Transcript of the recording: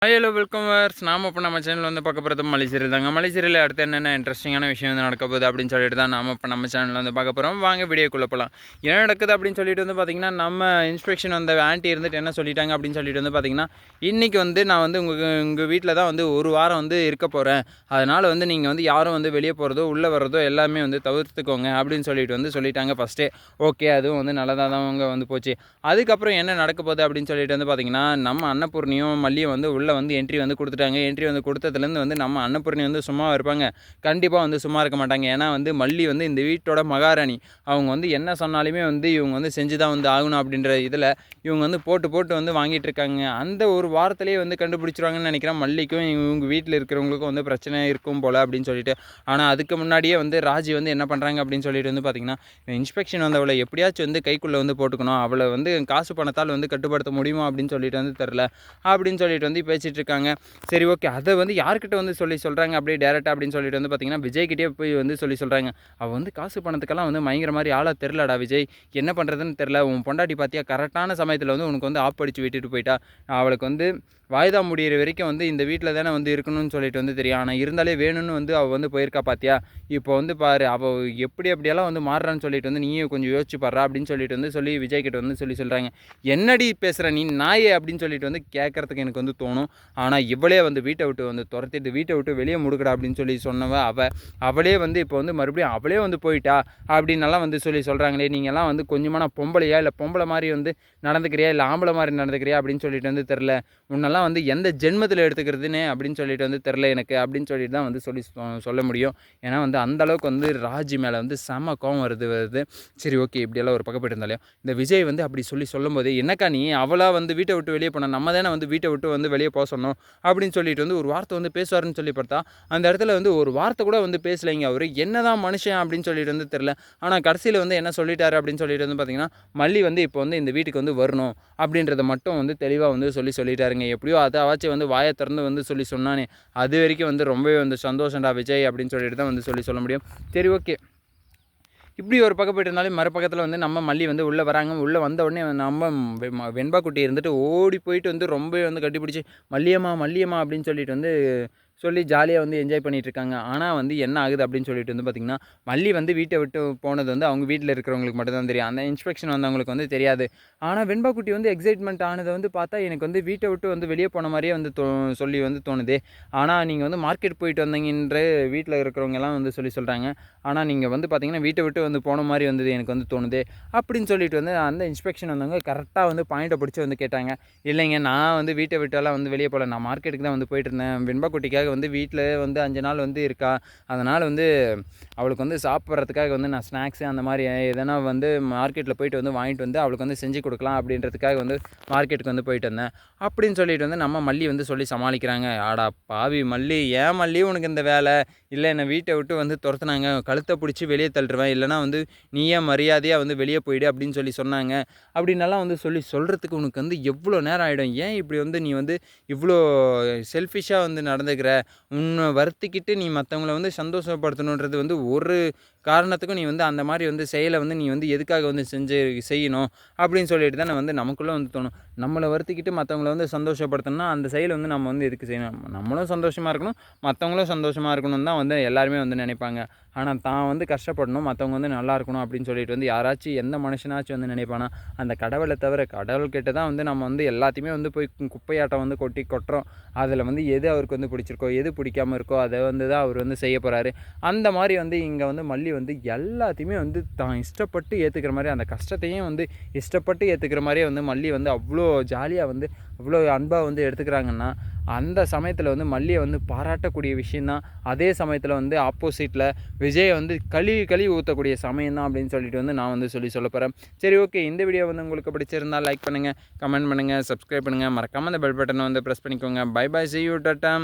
Hi hello welcome verse. நாம் இப்போ நம்ம சேனல் வந்து பார்க்க போகிறது மலை சீரியல் தாங்க. மலை சீரியல் அடுத்து என்னென்ன இன்ட்ரெஸ்டிங்கான விஷயம் வந்து நடக்க போகுது அப்படின்னு சொல்லிட்டு தான் நாம் இப்போ நம்ம சேனலில் வந்து பார்க்க போகிறோம். வாங்க வீடியோக்குள்ளே போகலாம். என்ன நடக்குது அப்படின்னு சொல்லிட்டு வந்து பார்த்திங்கன்னா, நம்ம இன்ஸ்பெக்ஷன் வந்த ஆண்டி இருந்துட்டு என்ன சொல்லிட்டாங்க அப்படின்னு சொல்லிட்டு வந்து பார்த்திங்கன்னா, இன்றைக்கி வந்து நான் வந்து உங்கள் வீட்டில் தான் வந்து ஒரு வாரம் வந்து இருக்க போகிறேன். அதனால் வந்து நீங்கள் வந்து யாரும் வந்து வெளியே போகிறதோ உள்ளே வர்றதோ எல்லாமே வந்து தவிர்த்துக்கோங்க அப்படின்னு சொல்லிட்டு வந்து சொல்லிட்டாங்க ஃபஸ்ட்டே. ஓகே, அதுவும் வந்து நல்லதாக தான் அவங்க வந்து போச்சு. அதுக்கப்புறம் என்ன நடக்க போகுது அப்படின்னு சொல்லிட்டு வந்து பார்த்திங்கன்னா, நம்ம அன்னபூர்ணியும் மல்லியும் வந்து உள்ளே வந்து என்ட்ரி வந்து கொடுத்துட்டாங்க. என்ட்ரி வந்து கொடுத்ததுலேருந்து வந்து நம்ம அன்னபூர்ணி வந்து சும்மா இருப்பாங்க? கண்டிப்பாக வந்து சும்மா இருக்க மாட்டாங்க. ஏன்னா வந்து மல்லி வந்து இந்த வீட்டோட மகாராணி. அவங்க வந்து என்ன சொன்னாலுமே வந்து இவங்க வந்து செஞ்சு தான் வந்து ஆகணும் அப்படின்ற இதில் இவங்க வந்து போட்டு வந்து வாங்கிட்டு இருக்காங்க. அந்த ஒரு வாரத்திலேயே வந்து கண்டுபிடிச்சிருவாங்கன்னு நினைக்கிறேன். மல்லிக்கும் இவங்க வீட்டில் இருக்கிறவங்களுக்கும் வந்து பிரச்சனை இருக்கும் போல் அப்படின்னு சொல்லிட்டு. ஆனால் அதுக்கு முன்னாடியே வந்து ராஜி வந்து என்ன பண்ணுறாங்க அப்படின்னு சொல்லிட்டு வந்து பார்த்திங்கன்னா, இன்ஸ்பெக்ஷன் வந்தவளை எப்படியாச்சும் வந்து கைக்குள்ளே வந்து போட்டுக்கணும், அவளை வந்து காசு பணத்தால் வந்து கட்டுப்படுத்த முடியுமா அப்படின்னு சொல்லிட்டு வந்து தெரில அப்படின்னு சொல்லிட்டு வந்து பேசிகிட்டு இருக்காங்க. சரி, ஓகே, அதை வந்து யார்கிட்ட வந்து சொல்கிறாங்க அப்படியே டேரெக்டாக அப்படின்னு சொல்லிட்டு வந்து பார்த்திங்கன்னா, விஜய்கிட்டே போய் வந்து சொல்கிறாங்க. அவள் வந்து காசு பணத்துக்கெல்லாம் வந்து பயங்கர மாதிரி ஆளாக தெரிலடா விஜய், என்ன பண்ணுறதுன்னு தெரில. உன் பொண்டாட்டி பார்த்தியா கரெக்டான சமயத்தில் வந்து உனக்கு வந்து ஆப்படிச்சு விட்டுட்டு போயிட்டா. அவளுக்கு வந்து வாய்தா முடிகிற வரைக்கும் வந்து இந்த வீட்டில் தானே வந்து இருக்கணும்னு சொல்லிட்டு வந்து தெரியும். ஆனால் இருந்தாலே வேணும்னு வந்து அவள் வந்து போயிருக்கா பார்த்தியா. இப்போ வந்து பாரு, அவள் எப்படியெல்லாம் வந்து மாறுறான்னு சொல்லிட்டு வந்து நீயே கொஞ்சம் யோசிச்சு பாடுறா அப்படின்னு சொல்லிட்டு வந்து விஜய் கிட்ட வந்து சொல்கிறாங்க. என்னடி பேசுகிற நீ நாயே அப்படின்னு சொல்லிட்டு வந்து கேட்குறதுக்கு எனக்கு வந்து தோணும். ஆனால் இவளே வந்து வீட்டை விட்டு வந்து துரத்திட்டு வீட்டை விட்டு வெளியே முடுக்கடா அப்படின்னு சொன்னவ அவளே வந்து இப்போ வந்து மறுபடியும் அவளே வந்து போயிட்டா அப்படின்னலாம் வந்து சொல்கிறாங்களே. நீங்கள்லாம் வந்து கொஞ்சமான பொம்பளையா இல்லை பொம்பளை மாதிரி வந்து நடந்துக்கிறியா இல்லை ஆம்பளை மாதிரி நடந்துக்கிறியா அப்படின்னு சொல்லிட்டு வந்து தெரில. முன்னெல்லாம் வந்து எந்த ஜென்மத்தில் எடுத்துக்கிறதுன்னு அப்படின்னு சொல்லிட்டு வந்து தெரில எனக்கு அப்படின்னு சொல்லிட்டு தான் வந்து சொல்ல முடியும். ஏன்னா வந்து அந்தளவுக்கு வந்து ராஜி மேலே வந்து செம கோவம் வருது. சரி, ஓகே, இப்படியெல்லாம் ஒரு பக்கம் போயிட்டு இருந்தாலையும் இந்த விஜய் வந்து அப்படி சொல்லும்போது, என்னக்கா நீ அவளாக வந்து வீட்டை விட்டு வெளியே போனால் நம்ம தானே வந்து வீட்டை விட்டு வந்து வெளியே போக சொன்னோம் அப்படின்னு சொல்லிட்டு வந்து ஒரு வார்த்தை வந்து பேசுவார்னு சொல்லி பார்த்தா, அந்த இடத்துல வந்து ஒரு வார்த்தை கூட வந்து பேசலைங்க. அவர் என்னதான் மனுஷன் அப்படின்னு சொல்லிட்டு வந்து தெரில. ஆனால் கடைசியில் வந்து என்ன சொல்லிட்டாரு அப்படின்னு சொல்லிட்டு வந்து பார்த்தீங்கன்னா, மல்லி வந்து இப்போ வந்து இந்த வீட்டுக்கு வந்து வரணும் அப்படின்றத மட்டும் வந்து தெளிவாக வந்து சொல்லிட்டாருங்க. எப்படியோ அதாச்சும் வந்து வாயை திறந்து வந்து சொன்னானே, அது வரைக்கும் வந்து ரொம்பவே வந்து சந்தோஷம்டா விஜய் அப்படின்னு சொல்லிட்டு தான் வந்து சொல்ல முடியும். சரி, ஓகே, இப்படி ஒரு பக்கம் போய்ட்டு இருந்தாலும் மறுபக்கத்தில் வந்து நம்ம மல்லி வந்து உள்ளே வராங்க. உள்ளே வந்த உடனே நம்ம வெண்பா குட்டி இருந்துட்டு ஓடி போயிட்டு வந்து ரொம்பவே வந்து கட்டிப்பிடிச்சி மல்லியம்மா அப்படின்னு சொல்லிட்டு வந்து ஜாலியாக வந்து என்ஜாய் பண்ணிகிட்ருக்காங்க. ஆனால் வந்து என்ன ஆகுது அப்படின்னு சொல்லிட்டு வந்து பார்த்திங்கன்னா, மல்லி வந்து வீட்டை விட்டு போனது வந்து அவங்க வீட்டில் இருக்கிறவங்களுக்கு மட்டும் தான் தெரியும். அந்த இன்ஸ்பெக்ஷன் வந்தவங்களுக்கு வந்து தெரியாது. ஆனால் வெண்பா குட்டி வந்து எக்ஸைட்மெண்ட் ஆனதை வந்து பார்த்தா எனக்கு வந்து வீட்டை விட்டு வந்து வெளியே போன மாதிரியே வந்து சொல்லி வந்து தோணுது. ஆனால் நீங்கள் வந்து மார்க்கெட் போயிட்டு வந்தீங்கன்ற வீட்டில் இருக்கிறவங்கலாம் வந்து சொல்கிறாங்க. ஆனால் நீங்கள் வந்து பார்த்திங்கன்னா வீட்டை விட்டு வந்து போன மாதிரி வந்தது எனக்கு வந்து தோணுது அப்படின்னு சொல்லிட்டு வந்து அந்த இன்ஸ்பெக்ஷன் வந்தவங்க கரெக்டாக வந்து பாயிண்ட்டை பிடிச்சி வந்து கேட்டாங்க. இல்லைங்க, நான் வந்து வீட்டை விட்டெல்லாம் வந்து வெளியே போகல, நான் மார்க்கெட்டுக்கு தான் வந்து போயிட்டு இருந்தேன். வெண்பா குட்டிக்காக வந்து வீட்டில் வந்து 5 நாள் வந்து இருக்கா. அதனால் வந்து அவளுக்கு வந்து சாப்பிட்றதுக்காக வந்து நான் ஸ்நாக்ஸு அந்த மாதிரி எதனா வந்து மார்க்கெட்டில் போயிட்டு வந்து வாங்கிட்டு வந்து அவளுக்கு வந்து செஞ்சு கொடுக்கலாம் அப்படின்றதுக்காக வந்து மார்க்கெட்டுக்கு வந்து போயிட்டு வந்தேன் அப்படின்னு சொல்லிட்டு வந்து நம்ம மல்லி வந்து சமாளிக்கிறாங்க. ஆடா பாவி மல்லி, ஏன் மல்லி உனக்கு இந்த வேலை? இல்லை, என்னை வீட்டை விட்டு வந்து துரத்துனாங்க, கழுத்தை பிடிச்சி வெளியே தள்ளிடுவேன், இல்லைனா வந்து நீயே மரியாதையாக வந்து வெளியே போயிடு அப்படின்னு சொன்னாங்க அப்படின்னலாம் வந்து சொல்கிறதுக்கு உனக்கு வந்து எவ்வளோ நேரம் ஆகிடும்? ஏன் இப்படி வந்து நீ வந்து இவ்வளோ செல்ஃபிஷாக வந்து நடந்துக்கிற? உன்னை வருத்திக்கிட்டு நீ மற்றவங்கள வந்து சந்தோஷப்படுத்தணுன்றது வந்து ஒரு காரணத்துக்கும் நீ வந்து அந்த மாதிரி வந்து செயலை வந்து நீ வந்து எதுக்காக வந்து செய்யணும் அப்படின்னு சொல்லிட்டு தானே வந்து நமக்குள்ளே வந்து தோணும். நம்மளை வருத்திக்கிட்டு மற்றவங்கள வந்து சந்தோஷப்படுத்தணும்னா அந்த செயலை வந்து நம்ம வந்து எதுக்கு செய்யணும்? நம்மளும் சந்தோஷமாக இருக்கணும், மற்றவங்களும் சந்தோஷமாக இருக்கணும் தான் வந்து எல்லாருமே வந்து நினைப்பாங்க. ஆனால் தான் வந்து கஷ்டப்படணும், மற்றவங்க வந்து நல்லா இருக்கணும் அப்படின்னு சொல்லிட்டு வந்து யாராச்சும் எந்த மனுஷனாச்சும் வந்து நினைப்பானா? அந்த கடவுளை தவிர கடவுள்கிட்ட தான் வந்து நம்ம வந்து எல்லாத்தையுமே வந்து போய் குப்பையாட்டம் வந்து கொட்டுறோம். அதில் வந்து எது அவருக்கு வந்து பிடிச்சிருக்கோ, எது பிடிக்காமல் இருக்கோ அதை வந்து தான் அவர் வந்து செய்ய போகிறாரு. அந்த மாதிரி வந்து இங்கே வந்து மல்லி வந்து எல்லாத்தையுமே வந்து தான் இஷ்டப்பட்டு ஏற்றுக்கிற மாதிரி, அந்த கஷ்டத்தையும் வந்து இஷ்டப்பட்டு ஏற்றுக்கிற மாதிரியே வந்து மல்லி வந்து அவ்வளோ ஜாலியாக வந்து அவ்வளோ அன்பாக வந்து எடுத்துக்கிறாங்கன்னா, அந்த சமயத்தில் வந்து மல்லியை வந்து பாராட்டக்கூடிய விஷயந்தான். அதே சமயத்தில் வந்து ஆப்போசிட்டில் விஜயை வந்து கழுவி ஊற்றக்கூடிய சமயம் தான் அப்படின்னு சொல்லிட்டு வந்து நான் வந்து சொல்ல போகிறேன். சரி, ஓகே, இந்த வீடியோ வந்து உங்களுக்கு பிடிச்சிருந்தால் லைக் பண்ணுங்கள், கமெண்ட் பண்ணுங்கள், சப்ஸ்கிரைப் பண்ணுங்கள், மறக்காமல் அந்த பெல் பட்டனை வந்து ப்ரெஸ் பண்ணிக்கோங்க. Bye bye, see you, tata.